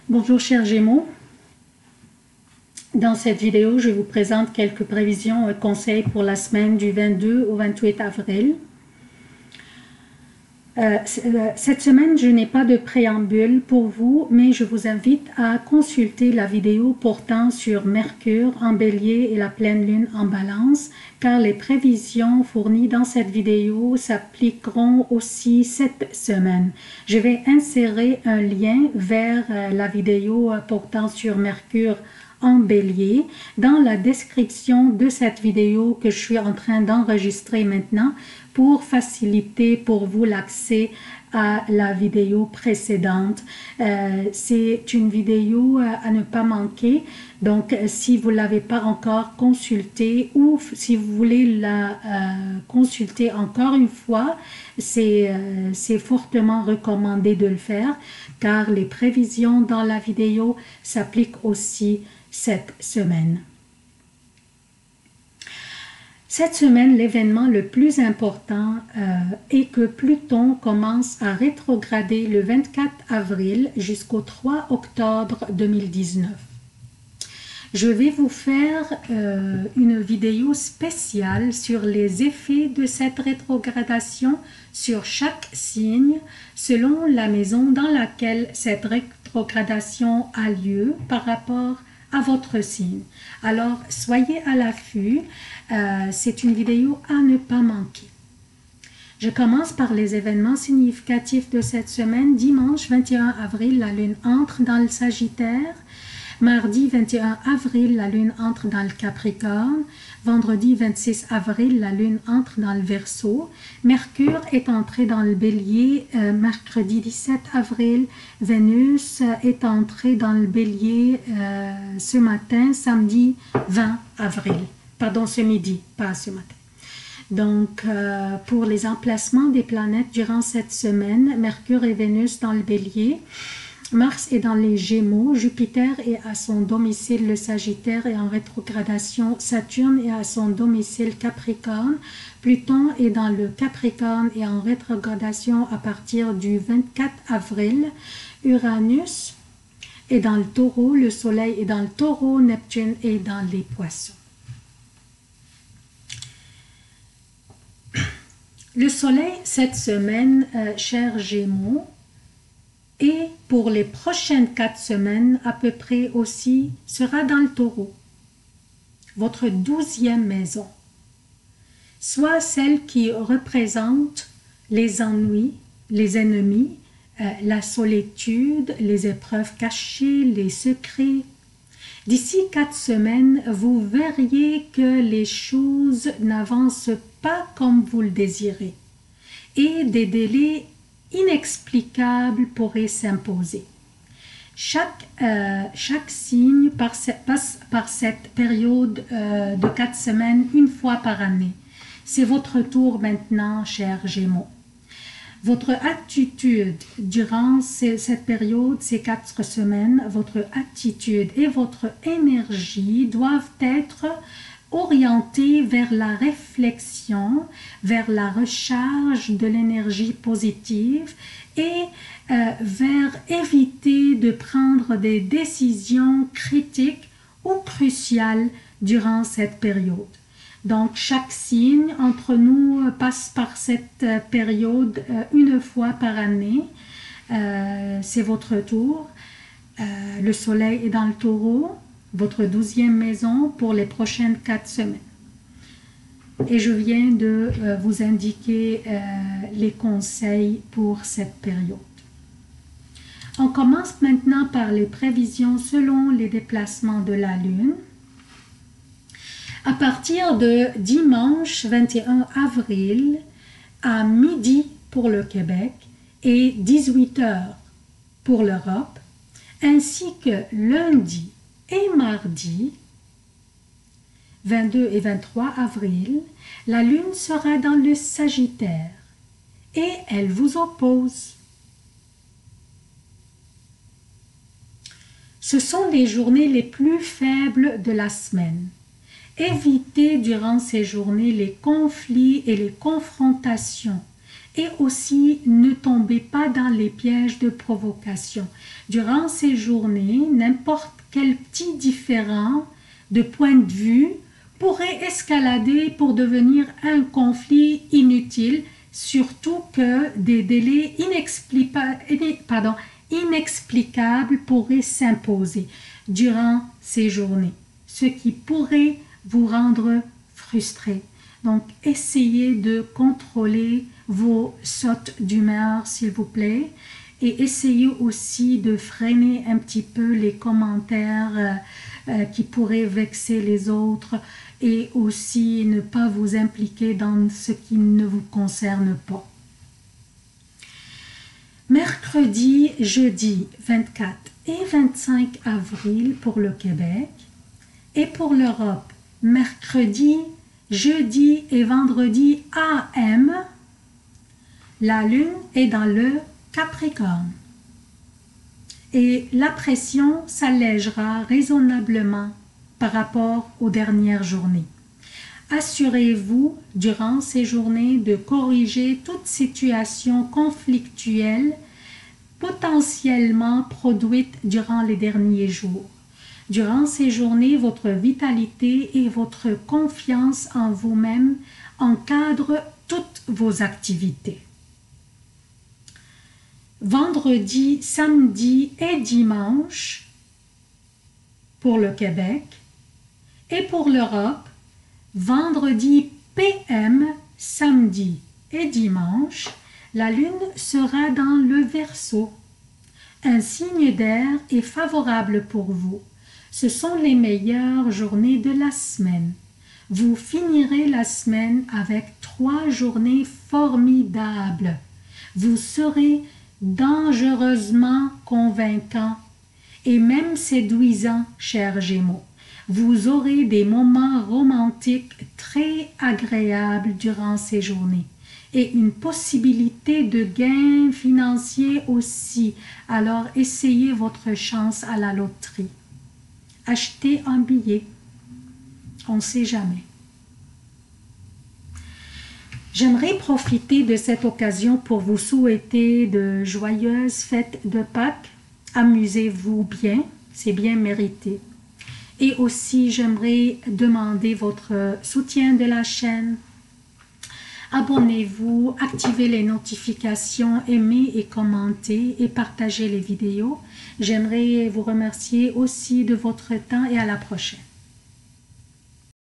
Bonjour chers Gémeaux, dans cette vidéo je vous présente quelques prévisions et conseils pour la semaine du 22 au 28 avril. Cette semaine je n'ai pas de préambule pour vous, mais je vous invite à consulter la vidéo portant sur Mercure en Bélier et la pleine lune en Balance, car les prévisions fournies dans cette vidéo s'appliqueront aussi cette semaine. Je vais insérer un lien vers la vidéo portant sur Mercure en Bélier dans la description de cette vidéo que je suis en train d'enregistrer maintenant pour faciliter pour vous l'accès à la vidéo précédente. C'est une vidéo à ne pas manquer, donc si vous ne l'avez pas encore consultée ou si vous voulez la consulter encore une fois, c'est fortement recommandé de le faire car les prévisions dans la vidéo s'appliquent aussi cette semaine. Cette semaine, l'événement le plus important est que Pluton commence à rétrograder le 24 avril jusqu'au 3 octobre 2019. Je vais vous faire une vidéo spéciale sur les effets de cette rétrogradation sur chaque signe selon la maison dans laquelle cette rétrogradation a lieu par rapport à votre signe. Alors, soyez à l'affût, c'est une vidéo à ne pas manquer. Je commence par les événements significatifs de cette semaine. Dimanche 21 avril, la lune entre dans le Sagittaire. Mardi 21 avril, la lune entre dans le Capricorne. Vendredi 26 avril, la lune entre dans le Verseau. Mercure est entré dans le Bélier. Mercredi 17 avril, Vénus est entrée dans le Bélier ce matin, samedi 20 avril. Pardon, ce midi, pas ce matin. Donc, pour les emplacements des planètes durant cette semaine, Mercure et Vénus dans le Bélier. Mars est dans les Gémeaux, Jupiter est à son domicile le Sagittaire et en rétrogradation, Saturne est à son domicile Capricorne, Pluton est dans le Capricorne et en rétrogradation à partir du 24 avril, Uranus est dans le Taureau, le Soleil est dans le Taureau, Neptune est dans les Poissons. Le Soleil cette semaine, chers Gémeaux, et pour les prochaines 4 semaines, à peu près aussi, sera dans le Taureau, votre 12e maison, soit celle qui représente les ennuis, les ennemis, la solitude, les épreuves cachées, les secrets. D'ici 4 semaines, vous verriez que les choses n'avancent pas comme vous le désirez et des délais inexplicable pourrait s'imposer. Chaque signe passe par cette période de 4 semaines une fois par année. C'est votre tour maintenant, chers Gémeaux. Votre attitude durant cette période, ces 4 semaines, votre attitude et votre énergie doivent être orienté vers la réflexion, vers la recharge de l'énergie positive et vers éviter de prendre des décisions critiques ou cruciales durant cette période. Donc, chaque signe entre nous passe par cette période une fois par année. C'est votre tour. Le Soleil est dans le Taureau, votre 12e maison pour les prochaines 4 semaines. Et je viens de vous indiquer les conseils pour cette période. On commence maintenant par les prévisions selon les déplacements de la Lune. À partir de dimanche 21 avril à midi pour le Québec et 18 h pour l'Europe, ainsi que lundi et mardi 22 et 23 avril, la Lune sera dans le Sagittaire et elle vous oppose. Ce sont les journées les plus faibles de la semaine. Évitez durant ces journées les conflits et les confrontations Et aussi, ne tombez pas dans les pièges de provocation. Durant ces journées, n'importe quel petit différend de point de vue pourrait escalader pour devenir un conflit inutile, surtout que des délais inexplicables pourraient s'imposer durant ces journées, ce qui pourrait vous rendre frustré. Donc, essayez de contrôler vos sautes d'humeur, s'il vous plaît, et essayez aussi de freiner un petit peu les commentaires qui pourraient vexer les autres et aussi ne pas vous impliquer dans ce qui ne vous concerne pas. Mercredi, jeudi 24 et 25 avril pour le Québec et pour l'Europe, mercredi, jeudi et vendredi AM, la lune est dans le Capricorne et la pression s'allégera raisonnablement par rapport aux dernières journées. Assurez-vous durant ces journées de corriger toute situation conflictuelle potentiellement produite durant les derniers jours. Durant ces journées, votre vitalité et votre confiance en vous-même encadrent toutes vos activités. Vendredi, samedi et dimanche pour le Québec et pour l'Europe, vendredi PM, samedi et dimanche, la lune sera dans le Verseau. Un signe d'air est favorable pour vous. Ce sont les meilleures journées de la semaine. Vous finirez la semaine avec 3 journées formidables. Vous serez dangereusement convaincant et même séduisant, chers Gémeaux. Vous aurez des moments romantiques très agréables durant ces journées et une possibilité de gain financier aussi. Alors essayez votre chance à la loterie. Achetez un billet. On ne sait jamais. J'aimerais profiter de cette occasion pour vous souhaiter de joyeuses fêtes de Pâques. Amusez-vous bien, c'est bien mérité. Et aussi, j'aimerais demander votre soutien de la chaîne. Abonnez-vous, activez les notifications, aimez et commentez et partagez les vidéos. J'aimerais vous remercier aussi de votre temps et à la prochaine.